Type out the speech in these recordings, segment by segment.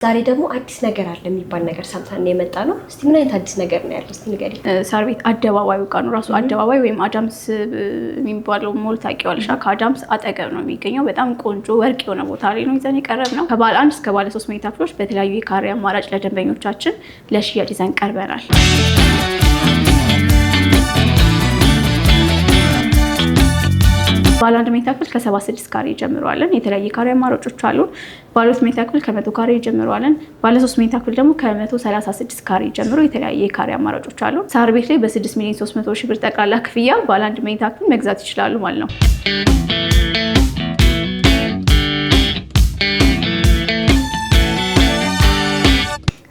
ዛሬ ደግሞ አዲስ ነገር አለ የሚባል ነገር ሰምተን የመጣ ነው። እስቲ ምን አይነት አዲስ ነገር ነው ያለው? እስቲ ንገሪ። ሳር ቤት አደባባዩ ጋር ነው። ራሱ አደባባይ ወይም አዳምስ የሚባለው ሞል ታውቂዋለሽ? ከአዳምስ አጠገብ ነው የሚገኘው። በጣም ቆንጆ ወርቅ የሆነ ቦታ ላይ ነው ይዘን የቀረብ ነው። ከባለ 1 እስከ ባለ 3 መኝታ ክፍሎች በተለያዩ የካሬ አማራጭ ለደንበኞቻችን ለሽያጭ ይዘን ቀርበናል። ባለ 1 መኝታ ክፍል ከ76 ካሬ ጀምሯለን። የተለያየ ካሬ አማራጮች አሉ። ባለ 2 መኝታ ክፍል ከ100 ካሬ ጀምሯለን። ባለ 3 መኝታ ክፍል ደግሞ ከ136 ካሬ ጀምሮ የተለያየ ካሬ አማራጮች አሉ። ሳር ቤት ላይ በ6 ሚሊዮን 300 ሺህ ብር ጠቅላላ ክፍያ ባለ 1 መኝታ ክፍል መግዛት ይችላሉ ማለት ነው።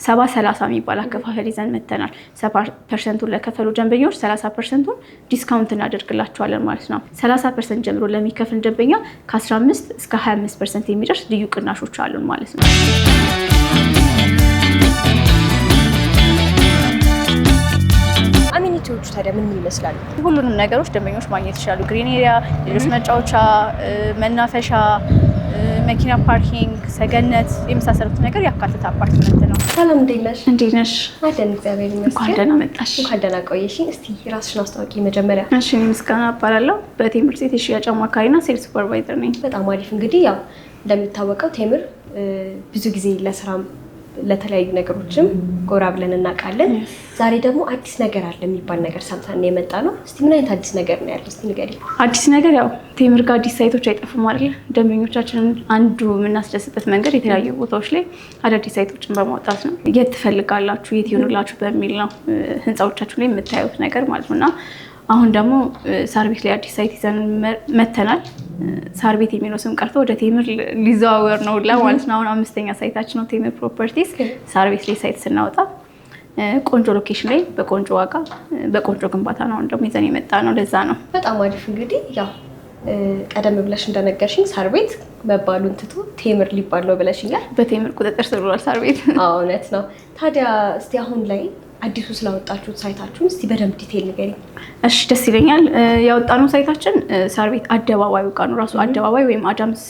70-30 የሚባል አከፋፈል ይዘን መተናል። 70% ለከፈሉ ደንበኞች 30% ዲስካውንት እናደርግላቸዋለን ማለት ነው። 30% ጀምሮ ለሚከፍል ደንበኛ ከ15 እስከ 25% የሚደርስ ልዩ ቅናሾች አሉን ማለት ነው። አሚኒቲዎቹ ታዲያ ምን ይመስላሉ? ሁሉንም ነገሮች ደንበኞች ማግኘት ይችላሉ። ግሪን ኤሪያ፣ ልጆች መጫወቻ፣ መናፈሻ፣ መኪና ፓርኪንግ፣ ሰገነት የመሳሰሉት ነገር ያካተተ አፓርትመንት ነው። ሰላም እንዴት ነሽ? እንዴት ነሽ? አለን እግዚአብሔር ይመስገን። እንኳን ደህና መጣሽ። እንኳን ደህና ቆየሽኝ። እስቲ ራስሽን አስተዋውቂ መጀመሪያ። እሺ፣ ምስጋና እባላለሁ። በቴምር ሴት የሽያጭ አማካሪና ሴልስ ሱፐርቫይዘር ነኝ። በጣም አሪፍ። እንግዲህ ያው እንደሚታወቀው ቴምር ብዙ ጊዜ ለስራም ለተለያዩ ነገሮችም ጎራ ብለን እናውቃለን። ዛሬ ደግሞ አዲስ ነገር አለ የሚባል ነገር ሰምተን የመጣ ነው። እስቲ ምን አይነት አዲስ ነገር ነው ያለው? እስቲ ንገሪ። አዲስ ነገር ያው ቴምር ጋር አዲስ ሳይቶች አይጠፉም አይደል? ደንበኞቻችንን አንዱ የምናስደስበት መንገድ የተለያዩ ቦታዎች ላይ አዳዲስ ሳይቶችን በማውጣት ነው። የት ትፈልጋላችሁ፣ የት ይሆንላችሁ በሚል ነው ህንፃዎቻችሁ ላይ የምታዩት ነገር ማለት ነው። እና አሁን ደግሞ ሳር ቤት ላይ አዲስ ሳይት ይዘን መተናል። ሳር ቤት የሚለው ስም ቀርቶ ወደ ቴምር ሊዘዋወር ነው ማለት ነው። አሁን 5ኛ ሳይታችን ነው ቴምር ፕሮፐርቲስ። ሳር ቤት ላይ ሳይት ስናወጣ ቆንጆ ሎኬሽን ላይ በቆንጆ ዋጋ በቆንጆ ግንባታ ነው ደግሞ ይዘን የመጣ ነው። ለዛ ነው በጣም አሪፍ። እንግዲህ ያው ቀደም ብለሽ እንደነገርሽኝ ሳር ቤት መባሉን ትቶ ቴምር ሊባል ነው ብለሽኛል። በቴምር ቁጥጥር ስር ውሏል ሳር ቤት። እውነት ነው። ታዲያ እስቲ አሁን ላይ አዲሱ ስላወጣችሁት ሳይታችሁን እስቲ በደንብ ዲቴል ንገሪኝ። እሺ፣ ደስ ይለኛል። ያወጣነው ሳይታችን ሳር ቤት አደባባዩ ጋር ነው። ራሱ አደባባይ ወይም አዳምስ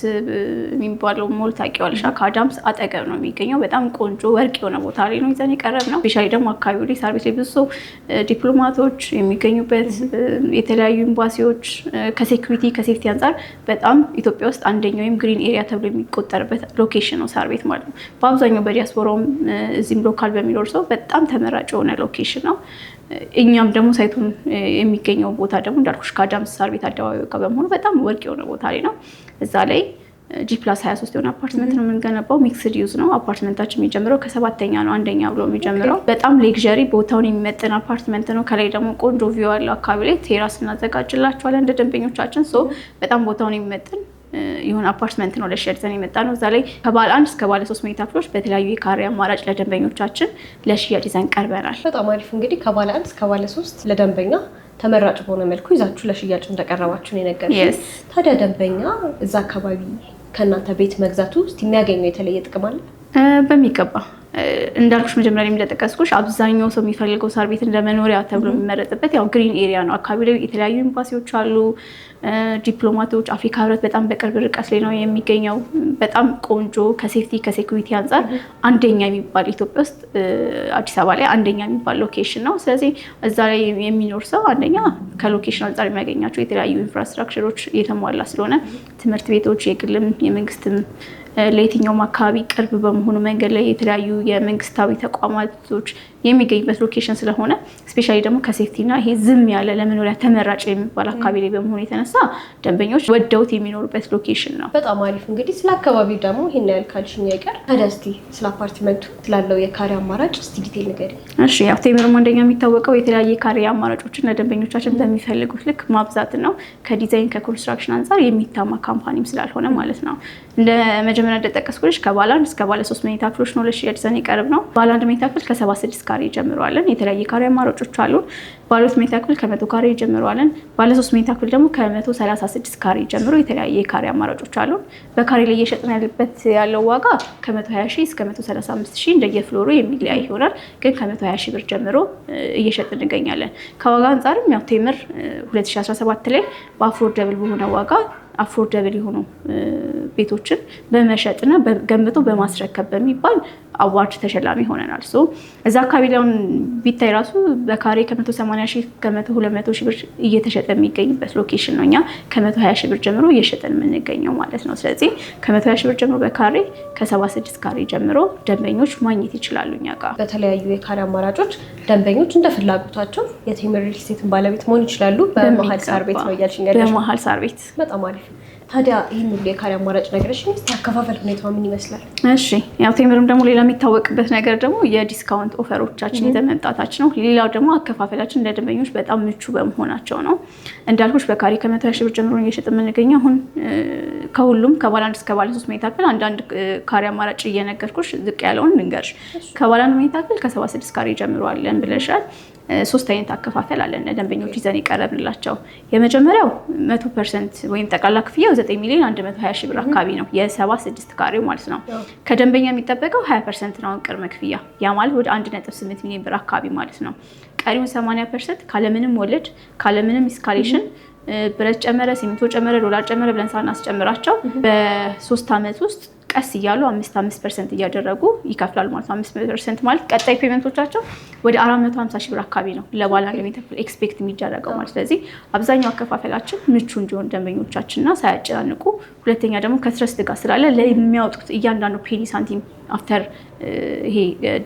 የሚባለው ሞል ታውቂዋለሽ? ከአዳምስ አጠገብ ነው የሚገኘው። በጣም ቆንጆ ወርቅ የሆነ ቦታ ላይ ነው ይዘን የቀረብ ነው። ስፔሻሊ ደግሞ አካባቢው ላይ ሳር ቤት ላይ ብዙ ሰው ዲፕሎማቶች የሚገኙበት የተለያዩ ኤምባሲዎች ከሴኩሪቲ ከሴፍቲ አንጻር በጣም ኢትዮጵያ ውስጥ አንደኛው ወይም ግሪን ኤሪያ ተብሎ የሚቆጠርበት ሎኬሽን ነው ሳር ቤት ማለት ነው። በአብዛኛው በዲያስፖራውም እዚህም ሎካል በሚኖር ሰው በጣም ተመራጭ የሆነ ሎኬሽን ነው። እኛም ደግሞ ሳይቱን የሚገኘው ቦታ ደግሞ እንዳልኩሽ ከአዳምስ ሳር ቤት አደባባይ ጋር በመሆኑ በጣም ወርቅ የሆነ ቦታ ላይ ነው። እዛ ላይ G+23 የሆነ አፓርትመንት ነው የምንገነባው። ሚክስድ ዩዝ ነው። አፓርትመንታችን የሚጀምረው ከ7ኛ ነው፣ 1ኛ ብሎ የሚጀምረው በጣም ሌክዠሪ ቦታውን የሚመጥን አፓርትመንት ነው። ከላይ ደግሞ ቆንጆ ቪው ያለው አካባቢ ላይ ቴራስ እናዘጋጅላቸዋለን እንደ ደንበኞቻችን። በጣም ቦታውን የሚመጥን የሆነ አፓርትመንት ነው ለሽያጭ ይዘን የመጣ ነው። እዛ ላይ ከባለ 1 እስከ ባለ 3 መኝታ ክፍሎች በተለያዩ የካሬ አማራጭ ለደንበኞቻችን ለሽያጭ ይዘን ቀርበናል። በጣም አሪፍ። እንግዲህ ከባለ 1 እስከ ባለ 3 ለደንበኛ ተመራጭ በሆነ መልኩ ይዛችሁ ለሽያጭ እንደቀረባችሁ ነው የነገርኩት። ታዲያ ደንበኛ እዛ አካባቢ ከእናንተ ቤት መግዛቱ ውስጥ የሚያገኘው የተለየ ጥቅም አለ? በሚገባ እንዳልኩሽ መጀመሪያ ላይ እንደጠቀስኩሽ አብዛኛው ሰው የሚፈልገው ሳር ቤት እንደመኖሪያ ተብሎ የሚመረጥበት ያው ግሪን ኤሪያ ነው። አካባቢ ላይ የተለያዩ ኤምባሲዎች አሉ፣ ዲፕሎማቶች፣ አፍሪካ ህብረት በጣም በቅርብ ርቀት ላይ ነው የሚገኘው። በጣም ቆንጆ ከሴፍቲ ከሴኩሪቲ አንጻር አንደኛ የሚባል ኢትዮጵያ ውስጥ አዲስ አበባ ላይ አንደኛ የሚባል ሎኬሽን ነው። ስለዚህ እዛ ላይ የሚኖር ሰው አንደኛ ከሎኬሽን አንጻር የሚያገኛቸው የተለያዩ ኢንፍራስትራክቸሮች የተሟላ ስለሆነ ትምህርት ቤቶች የግልም የመንግስትም ለየትኛውም አካባቢ ቅርብ በመሆኑ መንገድ ላይ የተለያዩ የመንግስታዊ ተቋማቶች የሚገኙበት ሎኬሽን ስለሆነ ስፔሻሊ ደግሞ ከሴፍቲና ይሄ ዝም ያለ ለመኖሪያ ተመራጭ የሚባል አካባቢ ላይ በመሆኑ የተነሳ ደንበኞች ወደውት የሚኖሩበት ሎኬሽን ነው። በጣም አሪፍ። እንግዲህ ስለ አካባቢው ደግሞ ይሄን ያህል ካልሽኝ አይቀር ታዲያ እስቲ ስለ አፓርትመንቱ ስላለው የካሬ አማራጭ እስቲ ዲቴል ንገሪኝ። እሺ፣ ያው ቴምርም አንደኛ የሚታወቀው የተለያየ ካሬ አማራጮችን ለደንበኞቻችን በሚፈልጉት ልክ ማብዛት ነው። ከዲዛይን ከኮንስትራክሽን አንጻር የሚታማ ካምፓኒም ስላልሆነ ማለት ነው። እንደ መጀመሪያ እንደጠቀስኩልሽ ከባለ 1 እስከ ባለ 3 መኝታ ክፍሎች ነው ለሽያጭ ይዘን የቀረብ ነው። ባለ 1 መኝታ ክፍል ከ76 ካሬ ጀምሯለን። የተለያየ ካሬ አማራጮች አሉ። ባለ 2 መኝታ ክፍል ከ100 ካሬ ጀምሯለን። ባለ 3 መኝታ ክፍል ደግሞ ከ136 ካሬ ጀምሮ የተለያየ ካሬ አማራጮች አሉ። በካሬ ላይ እየሸጥን ያለው ዋጋ ከ120 ሺህ እስከ 135 ሺህ እንደየፍሎሩ የሚለያይ ይሆናል። ግን ከ120 ሺህ ብር ጀምሮ እየሸጥን እንገኛለን። ከዋጋ አንጻርም ያው ቴምር 2017 ላይ በአፎርደብል በሆነ ዋጋ አፎርደብል የሆኑ ቤቶችን በመሸጥና ገንብቶ በማስረከብ በሚባል አዋርድ ተሸላሚ ሆነናል። እዛ አካባቢ ላይ ቢታይ ራሱ በካሬ ከ180 ሺህ ከ200 ሺህ ብር እየተሸጠ የሚገኝበት ሎኬሽን ነው። እኛ ከ120 ሺህ ብር ጀምሮ እየሸጠን የምንገኘው ማለት ነው። ስለዚህ ከ120 ሺህ ብር ጀምሮ በካሬ ከ76 ካሬ ጀምሮ ደንበኞች ማግኘት ይችላሉ እኛ ጋር። በተለያዩ የካሬ አማራጮች ደንበኞች እንደ ፍላጎታቸው የቴምር ሪል ስቴትን ባለቤት መሆን ይችላሉ። በመሀል ሳር ቤት ነው እያልሽኝ ያለሽው? በመሀል ሳር ቤት። በጣም አሪፍ። ታዲያ ይህን ሁሉ የካሬ አማራጭ ነገርሽ ያከፋፈል ሁኔታው ምን ይመስላል? እሺ ያው ቴምርም ደግሞ ሌላ የሚታወቅበት ነገር ደግሞ የዲስካውንት ኦፈሮቻችን ይዘን መምጣታችን ነው። ሌላው ደግሞ አከፋፈላችን ለደንበኞች በጣም ምቹ በመሆናቸው ነው። እንዳልኩሽ በካሬ ከ120 ሺህ ብር ጀምሮ እየሸጥ የምንገኘው አሁን ከሁሉም ከባለ 1 እስከ ባለ 3 መኝታ ክፍል አንዳንድ ካሬ አማራጭ እየነገርኩሽ ዝቅ ያለውን ልንገርሽ። ከባለ 1 መኝታ ክፍል ከ76 ካሬ ጀምሮ አለን ብለሻል። 3 አይነት አከፋፈል አለን ለደንበኞች ይዘን የቀረብንላቸው። የመጀመሪያው 100% ወይም ጠቅላላ ክፍያው 9 ሚሊዮን 120 ሺህ ብር አካባቢ ነው፣ የ76 ካሬው ማለት ነው። ከደንበኛ የሚጠበቀው 20% ነው ቅድመ ክፍያ፣ ያ ማለት ወደ 1.8 ሚሊዮን ብር አካባቢ ማለት ነው። ቀሪውን 80% ካለምንም ወለድ ካለምንም ኢስካሌሽን ብረት ጨመረ፣ ሲሚንቶ ጨመረ፣ ዶላር ጨመረ ብለን ሳናስጨምራቸው በ3 ዓመት ውስጥ ቀስ እያሉ 5% እያደረጉ ይከፍላሉ ማለት ነው። 5% ማለት ቀጣይ ፔመንቶቻቸው ወደ 450 ሺህ ብር አካባቢ ነው ለባለ 1 መኝታ ክፍል ኤክስፔክት የሚደረገው ማለት። ስለዚህ አብዛኛው አከፋፈላችን ምቹ እንዲሆን ደንበኞቻችንና ሳያጨናንቁ፣ ሁለተኛ ደግሞ ከትረስት ጋር ስላለ ለሚያወጡት እያንዳንዱ ፔኒ ሳንቲም አፍተር ይሄ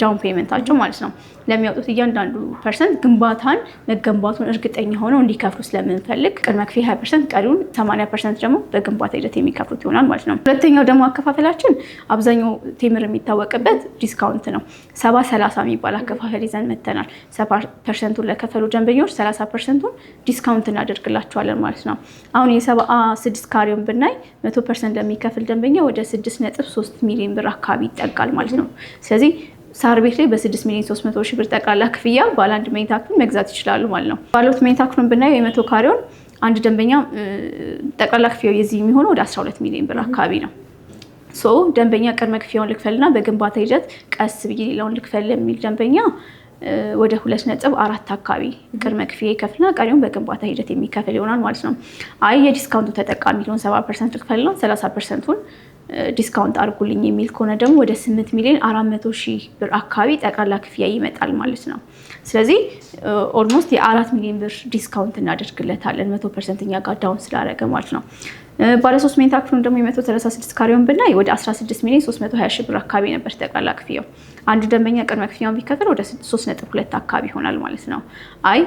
ዳውን ፔመንታቸው ማለት ነው ለሚያወጡት እያንዳንዱ ፐርሰንት ግንባታን መገንባቱን እርግጠኛ ሆነው እንዲከፍሉ ስለምንፈልግ ቅድመ ክፍያ 20%፣ ቀሪውን 80% ደግሞ በግንባታ ሂደት የሚከፍሉት ይሆናል ማለት ነው። ሁለተኛው ደግሞ አከፋፈላችን አብዛኛው ቴምር የሚታወቅበት ዲስካውንት ነው። 70-30 የሚባል አከፋፈል ይዘን መተናል። 70% ለከፈሉ ደንበኞች 30%ን ዲስካውንት እናደርግላቸዋለን ማለት ነው። አሁን የ76 ካሬውን ብናይ 100% ለሚከፍል ደንበኛ ወደ 6.3 ሚሊዮን ብር አካባቢ ይጠጋል ማለት ነው። ስለዚህ ሳር ቤት ላይ በ6 ሚሊዮን 300 ሺህ ብር ጠቅላላ ክፍያ ባለ 1 መኝታ ክፍል መግዛት ይችላሉ ማለት ነው። ባለ 2 መኝታ ክፍሉን ብናየው የ100 ካሬውን አንድ ደንበኛ ጠቅላላ ክፍያው የዚህ የሚሆነው ወደ 12 ሚሊዮን ብር አካባቢ ነው። ደንበኛ ቅድመ ክፍያውን ልክፈልና በግንባታ ሂደት ቀስ ብዬ ሌላውን ልክፈል የሚል ደንበኛ ወደ 2.4 አካባቢ ቅድመ ክፍያ ይከፍልና ቀሪውን በግንባታ ሂደት የሚከፍል ይሆናል ማለት ነው። አይ የዲስካውንቱ ተጠቃሚ ሊሆን 70% ልክፈልና 30%ቱን ዲስካውንት አድርጉልኝ የሚል ከሆነ ደግሞ ወደ 8 ሚሊዮን 400 ሺህ ብር አካባቢ ጠቅላላ ክፍያ ይመጣል ማለት ነው። ስለዚህ ኦልሞስት የ4 ሚሊዮን ብር ዲስካውንት እናደርግለታለን 100% እኛ ጋር ዳውን ስላደረገ ማለት ነው። ባለ 3 መኝታ ክፍሉን ደግሞ የ136 ካሬውን ብናይ ወደ 16 ሚሊዮን 320 ሺህ ብር አካባቢ ነበር ጠቅላላ ክፍያው። አንዱ ደንበኛ ቅድመ ክፍያውን ቢከፍል ወደ 3.2 አካባቢ ይሆናል ማለት ነው። አይ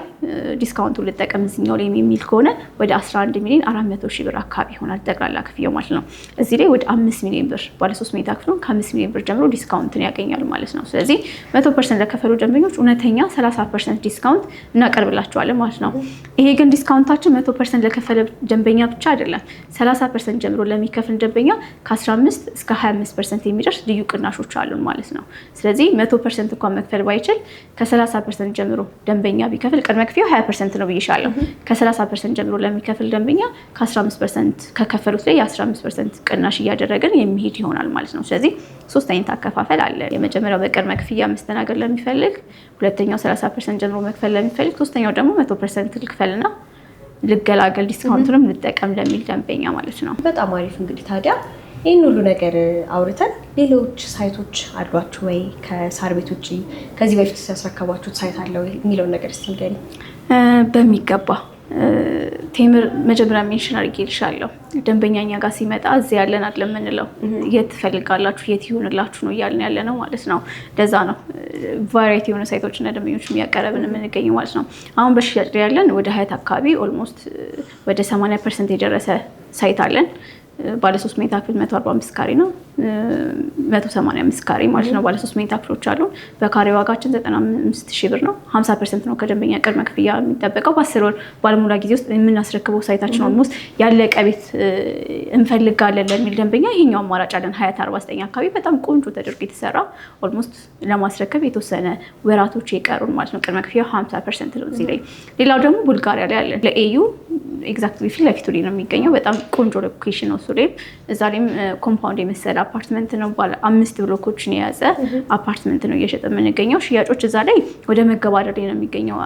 ዲስካውንቱ ልጠቀም እዚህኛው ላይ የሚል ከሆነ ወደ 11 ሚሊዮን 400 ሺህ ብር አካባቢ ይሆናል ጠቅላላ ክፍያው ማለት ነው። እዚህ ላይ ወደ 5 ሚሊዮን ብር ባለ 3 መኝታ ክፍሉን ከ5 ሚሊዮን ብር ጀምሮ ዲስካውንትን ያገኛሉ ማለት ነው። ስለዚህ 100% ለከፈሉ ደንበኞች እውነተኛ 30% ዲስካውንት እናቀርብላቸዋለን ማለት ነው። ይሄ ግን ዲስካውንታችን 100% ለከፈለ ደንበኛ ብቻ አይደለም። 30% ጀምሮ ለሚከፍል ደንበኛ ከ15 እስከ 25% የሚደርስ ልዩ ቅናሾች አሉን ማለት ነው። ስለዚህ 100% እንኳን መክፈል ባይችል ከ30% ጀምሮ ደንበኛ ቢከፍል ቅድመ ክፍያው 20% ነው ብዬሻለሁ። ከ30% ጀምሮ ለሚከፍል ደንበኛ ከ15% ከከፈሉት ላይ የ15% ቅናሽ እያደረገን የሚሄድ ይሆናል ማለት ነው። ስለዚህ 3 አይነት አከፋፈል አለ። የመጀመሪያው በቅድመ ክፍያ መስተናገድ ለሚፈልግ፣ ሁለተኛው 30% ጀምሮ መክፈል ለሚፈልግ፣ ሶስተኛው ደግሞ 100% ልክፈልና ልገላገል ዲስካውንቱንም ልጠቀም ለሚል ደንበኛ ማለት ነው። በጣም አሪፍ። እንግዲህ ታዲያ ይህን ሁሉ ነገር አውርተን ሌሎች ሳይቶች አሏችሁ ወይ? ከሳር ቤት ውጭ ከዚህ በፊት ያስረከባችሁት ሳይት አለ ወይ የሚለውን ነገር እስኪ ንገሪኝ። በሚገባ ቴምር መጀመሪያ ሜንሽን አድርጌልሻለሁ። ደንበኛ እኛ ጋር ሲመጣ እዚህ ያለን አይደለም የምንለው፣ የት ትፈልጋላችሁ የት ይሆንላችሁ ነው እያልን ያለ ነው ማለት ነው። ለዛ ነው ቫራይቲ የሆነ ሳይቶች እና ደንበኞች የሚያቀረብን የምንገኘው ማለት ነው። አሁን በሽያጭ ያለን ወደ ሀያት አካባቢ ኦልሞስት ወደ 80% የደረሰ ሳይት አለን። ባለ 3 መኝታ ክፍል 145 ካሬ ነው፣ 185 ካሬ ማለት ነው። ባለ 3 መኝታ ክፍሎች አሉ። በካሬ ዋጋችን 95 ሺህ ብር ነው። 50% ነው ከደንበኛ ቅድመ ክፍያ የሚጠበቀው። በ10 ወር ባለሙላ ጊዜ ውስጥ የምናስረክበው ሳይታችን ኦልሞስት ያለቀ ቤት እንፈልጋለን ለሚል ደንበኛ ይሄኛው አማራጭ አለን። ሀያት 49 አካባቢ በጣም ቆንጆ ተደርጎ የተሰራ ኦልሞስት ለማስረከብ የተወሰነ ወራቶች የቀሩን ማለት ነው። ቅድመ ክፍያ 50% ነው እዚህ ላይ። ሌላው ደግሞ ቡልጋሪያ ላይ አለን። ለኤዩ ኤግዛክትሊ ፊት ለፊቱ ላይ ነው የሚገኘው። በጣም ቆንጆ ሎኬሽን ነው። እሱ ላይም እዛ ላይም ኮምፓውንድ የመሰለ አፓርትመንት ነው። ባለ 5 ብሎኮችን የያዘ አፓርትመንት ነው እየሸጠ የምንገኘው። ሽያጮች እዛ ላይ ወደ መገባደድ ነው የሚገኘው።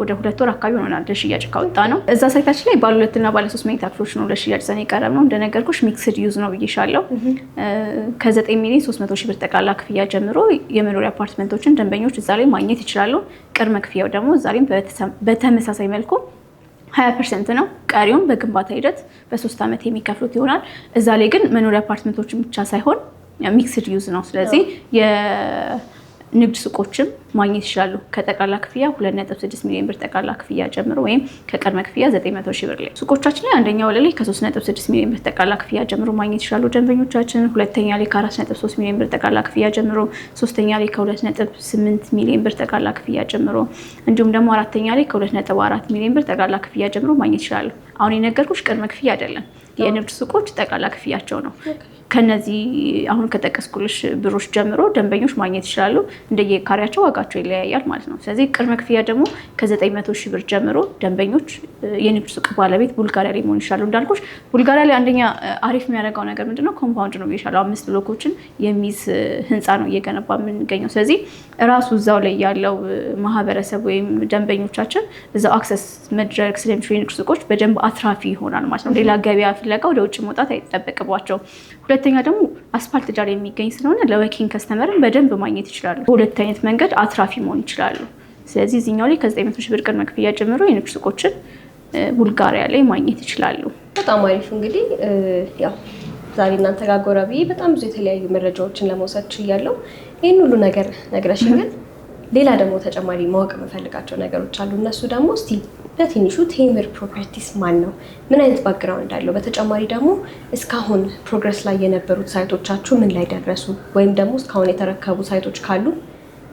ወደ 2 ወር አካባቢ ሆናል ለሽያጭ ካወጣ ነው። እዛ ሳይታችን ላይ ባለ 2 እና ባለ 3 መኝታ ክፍሎች ነው ለሽያጭ ዘን የቀረብ ነው። እንደነገርኩሽ ሚክስድ ዩዝ ነው ብዬሻለሁ። ከ9 ሚሊዮን 300 ሺህ ብር ጠቅላላ ክፍያ ጀምሮ የመኖሪያ አፓርትመንቶችን ደንበኞች እዛ ላይ ማግኘት ይችላሉ። ቅድመ ክፍያው ደግሞ እዛ ላይ በተመሳሳይ መልኩ 20% ነው። ቀሪውን በግንባታ ሂደት በ3 ዓመት የሚከፍሉት ይሆናል። እዛ ላይ ግን መኖሪያ አፓርትመንቶችን ብቻ ሳይሆን ሚክስድ ዩዝ ነው። ስለዚህ የንግድ ሱቆችም ማግኘት ይችላሉ። ከጠቅላላ ክፍያ 2.6 ሚሊዮን ብር ጠቅላላ ክፍያ ጀምሮ ወይም ከቅድመ ክፍያ 900 ሺህ ብር ላይ ሱቆቻችን ላይ አንደኛ ወለል ላይ ከ3.6 ሚሊዮን ብር ጠቅላላ ክፍያ ጀምሮ ማግኘት ይችላሉ ደንበኞቻችን። ሁለተኛ ላይ ከ4.3 ሚሊዮን ብር ጠቅላላ ክፍያ ጀምሮ፣ ሶስተኛ ላይ ከ2.8 ሚሊዮን ብር ጠቅላላ ክፍያ ጀምሮ፣ እንዲሁም ደግሞ አራተኛ ላይ ከ2.4 ሚሊዮን ብር ጠቅላላ ክፍያ ጀምሮ ማግኘት ይችላሉ። አሁን የነገርኩሽ ቅድመ ክፍያ አይደለም፣ የንግድ ሱቆች ጠቅላላ ክፍያቸው ነው። ከነዚህ አሁን ከጠቀስኩልሽ ብሮች ጀምሮ ደንበኞች ማግኘት ይችላሉ። እንደየካሬያቸው ዋጋቸው ይለያያል ማለት ነው። ስለዚህ ቅድመ ክፍያ ደግሞ ከ900 ሺህ ብር ጀምሮ ደንበኞች የንግድ ሱቅ ባለቤት ቡልጋሪያ ላይ መሆን ይችላሉ። እንዳልኩሽ ቡልጋሪያ ላይ አንደኛ አሪፍ የሚያደርገው ነገር ምንድነው? ኮምፓውንድ ነው ይሻላል። 5 ብሎኮችን የሚይዝ ህንፃ ነው እየገነባ የምንገኘው። ስለዚህ እራሱ እዛው ላይ ያለው ማህበረሰብ ወይም ደንበኞቻችን እዛው አክሰስ መድረክ ስለሚችሉ የንግድ ሱቆች በደንብ አትራፊ ይሆናል ማለት ነው። ሌላ ገበያ ፍለጋ ወደ ውጭ መውጣት አይጠበቅባቸው። ሁለተኛ ደግሞ አስፋልት ዳር የሚገኝ ስለሆነ ለወኪንግ ከስተመርን በደንብ ማግኘት ይችላሉ። በሁለት አይነት መንገድ አትራፊ መሆን ይችላሉ። ስለዚህ እዚህኛው ላይ ከ900 ሺህ ብር ቅድመ ክፍያ ጀምሮ የንግድ ሱቆችን ቡልጋሪያ ላይ ማግኘት ይችላሉ። በጣም አሪፍ። እንግዲህ ያው ዛሬ እናንተ ጋር ጎራ ብዬ በጣም ብዙ የተለያዩ መረጃዎችን ለመውሰድ ችያለሁ። ይህን ሁሉ ነገር ነግረሽኛል። ሌላ ደግሞ ተጨማሪ ማወቅ የምፈልጋቸው ነገሮች አሉ። እነሱ ደግሞ እስቲ በትንሹ ቴምር ፕሮፐርቲስ ማን ነው? ምን አይነት ባክግራውንድ አለው? በተጨማሪ ደግሞ እስካሁን ፕሮግረስ ላይ የነበሩት ሳይቶቻችሁ ምን ላይ ደረሱ? ወይም ደግሞ እስካሁን የተረከቡ ሳይቶች ካሉ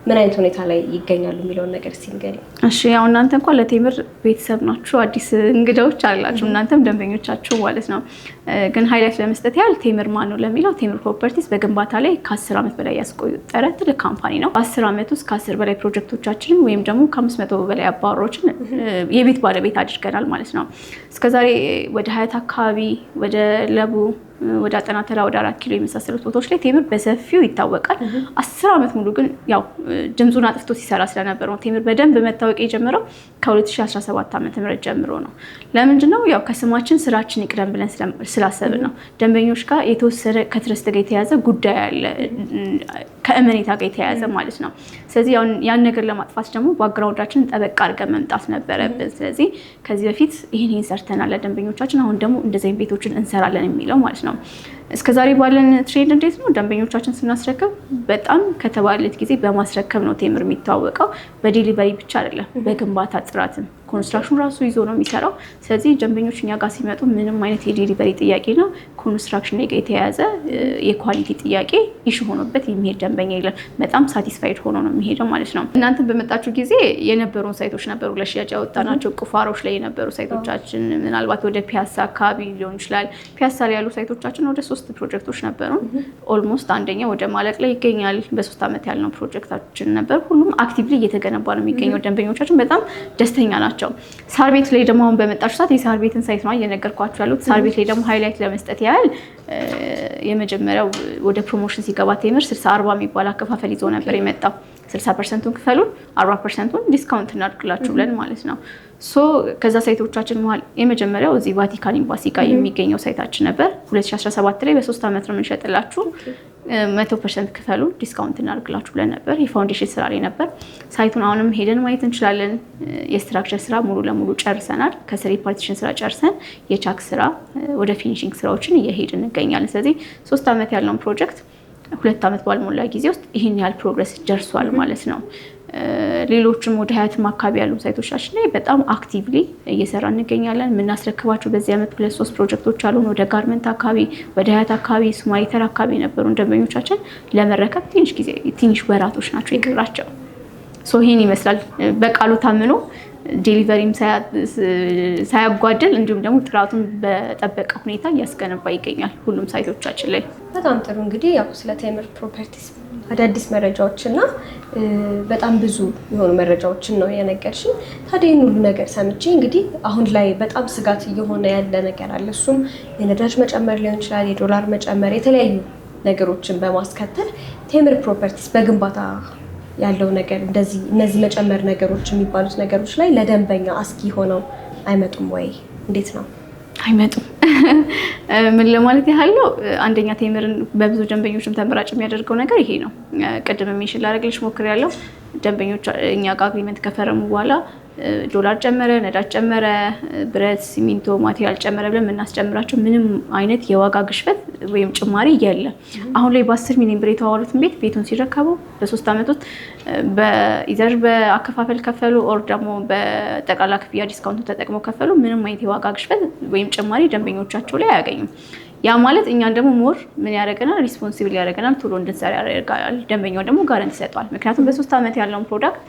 ምን አይነት ሁኔታ ላይ ይገኛሉ የሚለውን ነገር እስቲ ንገሪኝ። እሺ፣ ያው እናንተ እንኳን ለቴምር ቤተሰብ ናችሁ፣ አዲስ እንግዳዎች አላችሁ፣ እናንተም ደንበኞቻችሁ ማለት ነው። ግን ሃይላይት ለመስጠት ያህል ቴምር ማን ነው ለሚለው ቴምር ፕሮፐርቲስ በግንባታ ላይ ከ10 ዓመት በላይ ያስቆጠረ ትልቅ ካምፓኒ ነው። በ10 ዓመት ውስጥ ከ10 በላይ ፕሮጀክቶቻችንን ወይም ደግሞ ከ500 በላይ አባወሮችን የቤት ባለቤት አድርገናል ማለት ነው። እስከዛሬ ወደ ሀያት አካባቢ፣ ወደ ለቡ፣ ወደ አጠና ተራ፣ ወደ 4 ኪሎ የመሳሰሉት ቦታዎች ላይ ቴምር በሰፊው ይታወቃል። 10 ዓመት ሙሉ ግን ያው ድምፁን አጥፍቶ ሲሰራ ስለነበር ነው። ቴምር በደንብ መታወቅ የጀመረው ከ2017 ዓ.ም ጀምሮ ነው። ለምንድን ነው? ያው ከስማችን ስራችን ይቅደም ብለን ስላሰብን ነው። ደንበኞች ጋር የተወሰነ ከትረስት ጋር የተያዘ ጉዳይ አለ፣ ከእመኔታ ጋር የተያዘ ማለት ነው። ስለዚህ ያን ነገር ለማጥፋት ደግሞ ባክግራውንዳችንን ጠበቅ አድርገን መምጣት ነበረብን። ስለዚህ ከዚህ በፊት ይህን ሰርተናል ለደንበኞቻችን፣ አሁን ደግሞ እንደዚህ ቤቶችን እንሰራለን የሚለው ማለት ነው። እስከዛሬ ባለን ትሬንድ እንዴት ነው? ደንበኞቻችን ስናስረከብ በጣም ከተባለት ጊዜ በማስረከብ ነው ቴምር የሚታወቀው። በዴሊቨሪ ብቻ አይደለም፣ በግንባታ ጥራትም ኮንስትራክሽን ራሱ ይዞ ነው የሚሰራው። ስለዚህ ደንበኞች እኛ ጋር ሲመጡ ምንም አይነት የዴሊቨሪ ጥያቄ ነው ኮንስትራክሽን ጋር የተያያዘ የኳሊቲ ጥያቄ ኢሹ ሆኖበት የሚሄድ ደንበኛ የለም። በጣም ሳቲስፋይድ ሆኖ ነው የሚሄደው ማለት ነው። እናንተም በመጣችሁ ጊዜ የነበሩን ሳይቶች ነበሩ ለሽያጭ ያወጣናቸው ቁፋሮች ላይ የነበሩ ሳይቶቻችን፣ ምናልባት ወደ ፒያሳ አካባቢ ሊሆን ይችላል። ፒያሳ ላይ ያሉ ሳይቶቻችን ወደ 3 ፕሮጀክቶች ነበሩ። ኦልሞስት አንደኛ ወደ ማለቅ ላይ ይገኛል። በ3 ዓመት ያልነው ፕሮጀክታችን ነበር። ሁሉም አክቲቭሊ እየተገነባ ነው የሚገኘው። ደንበኞቻችን በጣም ደስተኛ ናቸው። ሳር ቤት ላይ ደግሞ አሁን በመጣችሁ ሰዓት የሳር ቤትን ሳይት ነው እየነገርኳችሁ ያሉት። ሳር ቤት ላይ ደግሞ ሃይላይት ለመስጠት ያህል የመጀመሪያው ወደ ፕሮሞሽን ሲገባ ቴምር 60/40 የሚባል አከፋፈል ይዞ ነበር የመጣው። 60%ቱን ክፈሉን 40%ቱን ዲስካውንት እናድርግላችሁ ብለን ማለት ነው። ከዛ ሳይቶቻችን መሀል የመጀመሪያው እዚህ ቫቲካን ኤምባሲ ጋር የሚገኘው ሳይታችን ነበር። 2017 ላይ በ3 ዓመት ነው የምንሸጥላችሁ፣ 100% ክፈሉ ዲስካውንት እናድርግላችሁ ብለን ነበር። የፋውንዴሽን ስራ ላይ ነበር። ሳይቱን አሁንም ሄደን ማየት እንችላለን። የስትራክቸር ስራ ሙሉ ለሙሉ ጨርሰናል። ከስሪ ፓርቲሽን ስራ ጨርሰን የቻክ ስራ ወደ ፊኒሽንግ ስራዎችን እየሄድን እንገኛለን። ስለዚህ 3 ዓመት ያለውን ፕሮጀክት 2 ዓመት ባልሞላ ጊዜ ውስጥ ይህን ያህል ፕሮግረስ ደርሷል ማለት ነው። ሌሎችም ወደ ሀያትም አካባቢ ያሉ ሳይቶቻችን ላይ በጣም አክቲቭሊ እየሰራ እንገኛለን። የምናስረክባቸው በዚህ ዓመት 2-3 ፕሮጀክቶች አሉን። ወደ ጋርመንት አካባቢ፣ ወደ ሀያት አካባቢ፣ ሱማሊተር አካባቢ የነበሩ ደንበኞቻችን ለመረከብ ትንሽ ወራቶች ናቸው የቀራቸው። ይህን ይመስላል። በቃሉ ታምኖ ዴሊቨሪም ሳያጓደል እንዲሁም ደግሞ ጥራቱን በጠበቀ ሁኔታ እያስገነባ ይገኛል ሁሉም ሳይቶቻችን ላይ። በጣም ጥሩ። እንግዲህ ያው ስለ ቴምር ፕሮፐርቲስ አዳዲስ መረጃዎችና በጣም ብዙ የሆኑ መረጃዎችን ነው የነገርሽኝ። ታዲያ ይህን ሁሉ ነገር ሰምቼ እንግዲህ አሁን ላይ በጣም ስጋት እየሆነ ያለ ነገር አለ። እሱም የነዳጅ መጨመር ሊሆን ይችላል፣ የዶላር መጨመር፣ የተለያዩ ነገሮችን በማስከተል ቴምር ፕሮፐርቲስ በግንባታ ያለው ነገር እነዚህ መጨመር ነገሮች የሚባሉት ነገሮች ላይ ለደንበኛ አስጊ ሆነው አይመጡም ወይ? እንዴት ነው? አይመጡም። ምን ለማለት ያህል ነው፣ አንደኛ ቴምርን በብዙ ደንበኞችም ተመራጭ የሚያደርገው ነገር ይሄ ነው። ቅድም የሚሽል ላደርግልሽ ሞክሬያለሁ። ደንበኞች እኛ ጋር አግሪመንት ከፈረሙ በኋላ ዶላር ጨመረ፣ ነዳጅ ጨመረ፣ ብረት፣ ሲሚንቶ፣ ማቴሪያል ጨመረ ብለን የምናስጨምራቸው ምንም አይነት የዋጋ ግሽበት ወይም ጭማሪ የለም። አሁን ላይ በ10 ሚሊዮን ብር የተዋዋሉትን ቤቱን ሲረከቡ በ3 ዓመት ውስጥ በኢዘር በአከፋፈል ከፈሉ ኦር ደግሞ በጠቅላላ ክፍያ ዲስካውንቱ ተጠቅመው ከፈሉ ምንም አይነት የዋጋ ግሽበት ወይም ጭማሪ ደንበኞቻቸው ላይ አያገኙም። ያ ማለት እኛን ደግሞ ሞር ምን ያደርገናል? ሪስፖንሲብል ያደርገናል፣ ቶሎ እንድንሰራ ያደርጋል። ደንበኛው ደግሞ ጋረንቲ ይሰጠዋል። ምክንያቱም በ3 ዓመት ያለውን ፕሮዳክት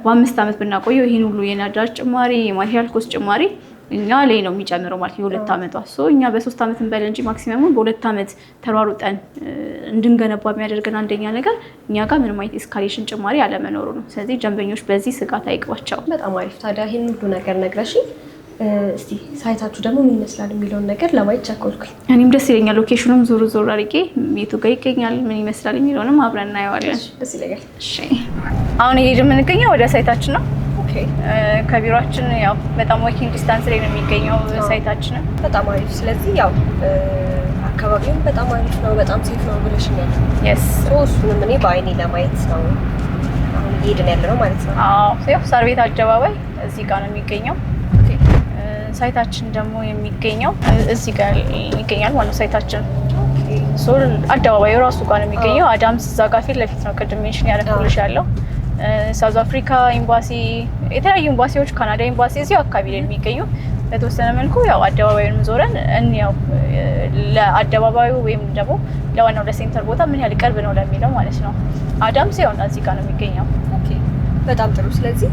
በ5 ዓመት ብናቆየው ይህን ሁሉ የነዳጅ ጭማሪ የማቴሪያል ኮስት ጭማሪ እኛ ላይ ነው የሚጨምረው ማለት የ2 ዓመቷ እኛ በ3 ዓመት እንበል እንጂ ማክሲመሙን በ2 ዓመት ተሯሩጠን እንድንገነባ የሚያደርገን አንደኛ ነገር እኛ ጋር ምንም አይነት ኤስካሌሽን ጭማሪ አለመኖሩ ነው። ስለዚህ ደንበኞች በዚህ ስጋት አይግባቸው። በጣም አሪፍ። ታዲያ ይህን ሁሉ ነገር ነግረሽኝ እስቲ ሳይታችሁ ደግሞ ምን ይመስላል የሚለውን ነገር ለማየት ቸኮልኩኝ። እኔም ደስ ይለኛል። ሎኬሽኑም ዞር ዞር አድርጌ ቤቱ ጋር ይገኛል ምን ይመስላል የሚለውንም አብረን እናየዋለን። ደስ ይለኛል። እሺ፣ አሁን እየሄድን የምንገኘው ወደ ሳይታችን ነው። ከቢሮአችን ያው በጣም ዋኪንግ ዲስታንስ ላይ ነው የሚገኘው ሳይታችን። በጣም አሪፍ። ስለዚህ ያው አካባቢውም በጣም አሪፍ ነው፣ በጣም ሴፍ ነው ብለሽኛል። እሱንም እኔ በአይኔ ለማየት ነው አሁን እየሄድን ያለ ነው ማለት ነው። ያው ሳር ቤት አደባባይ እዚህ ጋር ነው የሚገኘው። ሳይታችን ደግሞ የሚገኘው እዚህ ጋር ይገኛል ማለት ነው። ሳይታችን አደባባዩ ራሱ ጋር ነው የሚገኘው። አዳምስ እዛ ጋር ፊት ለፊት ነው ቅድም ሜንሽን ያደረኩልሽ ያለው። ሳውዝ አፍሪካ ኤምባሲ፣ የተለያዩ ኤምባሲዎች፣ ካናዳ ኤምባሲ እዚሁ አካባቢ ላይ የሚገኙ በተወሰነ መልኩ ያው አደባባዩንም ዞረን እንያው ለአደባባዩ ወይም ደግሞ ለዋናው ለሴንተር ቦታ ምን ያህል ቅርብ ነው ለሚለው ማለት ነው። አዳምስ ያው እዚህ ጋር ነው የሚገኘው። በጣም ጥሩ። ስለዚህ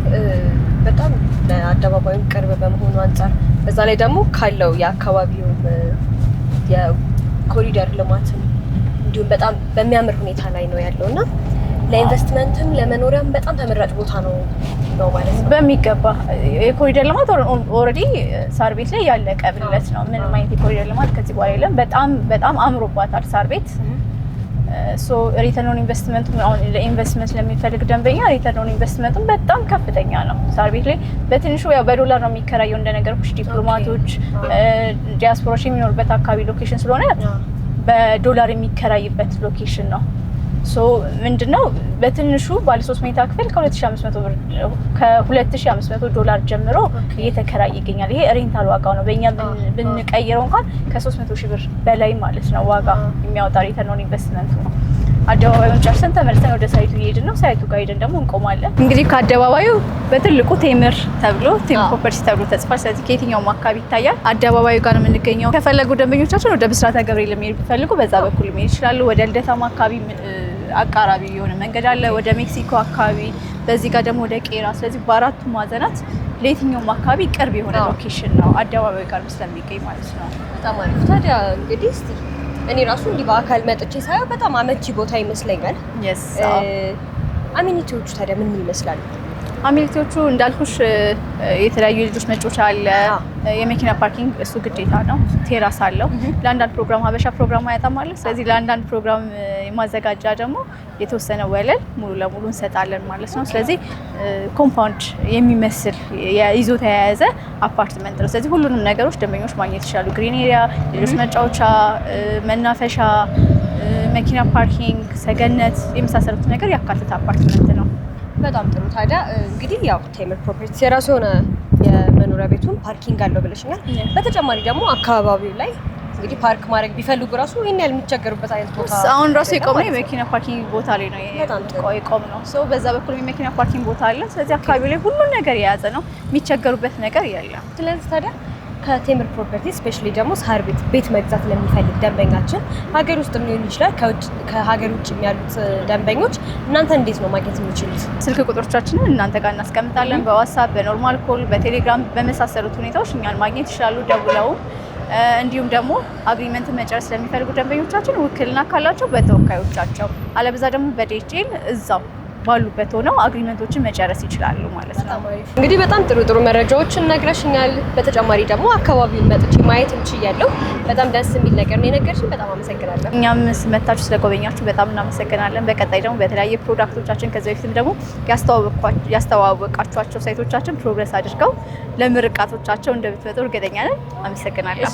በጣም ለአደባባዩ ቅርብ በመሆኑ አንጻር በዛ ላይ ደግሞ ካለው የአካባቢው የኮሪደር ልማትም እንዲሁም በጣም በሚያምር ሁኔታ ላይ ነው ያለውና ለኢንቨስትመንትም ለመኖሪያም በጣም ተመራጭ ቦታ ነው ማለት ነው። በሚገባ የኮሪደር ልማት ኦልሬዲ ሳር ቤት ላይ ያለቀ ብለት ነው። ምንም አይነት የኮሪደር ልማት ከዚህ በኋላ የለም። በጣም አምሮባታል ሳር ቤት። ሪተርን ኦን ኢንቨስትመንቱ አሁን ለኢንቨስትመንት ለሚፈልግ ደንበኛ ሪተርን ኦን ኢንቨስትመንቱ በጣም ከፍተኛ ነው። ሳር ቤት ላይ በትንሹ ያው በዶላር ነው የሚከራየው እንደነገርኩሽ። ዲፕሎማቶች ዲያስፖራዎች የሚኖሩበት አካባቢ ሎኬሽን ስለሆነ በዶላር የሚከራይበት ሎኬሽን ነው። ምንድነው በትንሹ ባለ 3 መኝታ ክፍል ከ2500 ዶላር ጀምሮ እየተከራየ ይገኛል። ይሄ ሬንታል ዋጋው ነው። በእኛ ብንቀይረው እንኳን ከ300 ሺህ ብር በላይ ማለት ነው ዋጋ የሚያወጣ ሪተርን ኦን ኢንቨስትመንት ነው። አደባባዩን ጨርሰን ተመልሰን ወደ ሳይቱ እየሄድን ነው። ሳይቱ ጋር ሄደን ደግሞ እንቆማለን። እንግዲህ ከአደባባዩ በትልቁ ቴምር ፕሮፐርቲ ተብሎ ተጽፏል። ስለዚህ ከየትኛውም አካባቢ ይታያል። አደባባዩ ጋር ነው የምንገኘው። ከፈለጉ ደንበኞቻችን ወደ ብስራተ ገብርኤል ለመሄድ ቢፈልጉ በዛ በኩል መሄድ ይችላሉ። ወደ ልደታማ አካባቢ አቃራቢ የሆነ መንገድ አለ፣ ወደ ሜክሲኮ አካባቢ፣ በዚህ ጋር ደግሞ ወደ ቄራ። ስለዚህ በአራቱ ማዕዘናት ለየትኛውም አካባቢ ቅርብ የሆነ ሎኬሽን ነው አደባባዩ ጋር ስለሚገኝ ማለት ነው። በጣም አሪፍ። ታዲያ እንግዲህ እኔ ራሱ እንዲህ በአካል መጥቼ ሳየው በጣም አመቺ ቦታ ይመስለኛል። አሚኒቲዎቹ ታዲያ ምን ይመስላሉ? አሚኒቲዎቹ እንዳልኩሽ የተለያዩ ልጆች መጫወቻ አለ፣ የመኪና ፓርኪንግ እሱ ግዴታ ነው። ቴራስ አለው። ለአንዳንድ ፕሮግራም ሀበሻ ፕሮግራም ያጣማለ። ስለዚህ ለአንዳንድ ፕሮግራም የማዘጋጃ ደግሞ የተወሰነ ወለል ሙሉ ለሙሉ እንሰጣለን ማለት ነው። ስለዚህ ኮምፓውንድ የሚመስል ይዞታ የያዘ አፓርትመንት ነው። ስለዚህ ሁሉንም ነገሮች ደንበኞች ማግኘት ይችላሉ። ግሪን ኤሪያ፣ ልጆች መጫወቻ፣ መናፈሻ፣ መኪና ፓርኪንግ፣ ሰገነት የመሳሰሉት ነገር ያካተተ አፓርትመንት ነው። በጣም ጥሩ። ታዲያ እንግዲህ ያው ቴምር ፕሮፐርቲስ የራሱ የሆነ የመኖሪያ ቤቱን ፓርኪንግ አለው ብለሽኛል። በተጨማሪ ደግሞ አካባቢው ላይ እንግዲህ ፓርክ ማድረግ ቢፈልጉ ራሱ ይሄን ያህል የሚቸገሩበት አይነት ቦታ አሁን ራሱ የቆምነው የመኪና ፓርኪንግ ቦታ ላይ ነው የቆምነው። በዛ በኩል የመኪና ፓርኪንግ ቦታ አለ። ስለዚህ አካባቢው ላይ ሁሉን ነገር የያዘ ነው። የሚቸገሩበት ነገር የለም። ስለዚህ ታዲያ ከቴምር ፕሮፐርቲ ስፔሻሊ ደግሞ ሳር ቤት መግዛት ለሚፈልግ ደንበኛችን ሀገር ውስጥ ሊሆን ይችላል ከሀገር ውጭ ያሉት ደንበኞች እናንተ እንዴት ነው ማግኘት የሚችሉት? ስልክ ቁጥሮቻችንን እናንተ ጋር እናስቀምጣለን። በዋትስአፕ፣ በኖርማል ኮል፣ በቴሌግራም በመሳሰሉት ሁኔታዎች እኛን ማግኘት ይችላሉ ደውለው። እንዲሁም ደግሞ አግሪመንት መጨረስ ለሚፈልጉ ደንበኞቻችን ውክልና ካላቸው በተወካዮቻቸው፣ አለበዛ ደግሞ በዲኤችኤል እዛው ባሉበት ሆነው አግሪመንቶችን መጨረስ ይችላሉ ማለት ነው። እንግዲህ በጣም ጥሩ መረጃዎችን ነግረሽኛል። በተጨማሪ ደግሞ አካባቢውን መጥቼ ማየት እንችያለሁ። በጣም ደስ የሚል ነገር ነው የነገርሽኝ። በጣም አመሰግናለሁ። እኛም መታችሁ ስለጎበኛችሁ በጣም እናመሰግናለን። በቀጣይ ደግሞ በተለያየ ፕሮዳክቶቻችን ከዚህ በፊትም ደግሞ ያስተዋወቃችኋቸው ሳይቶቻችን ፕሮግረስ አድርገው ለምርቃቶቻቸው እንደምትመጡ እርግጠኛ ነን። አመሰግናለሁ።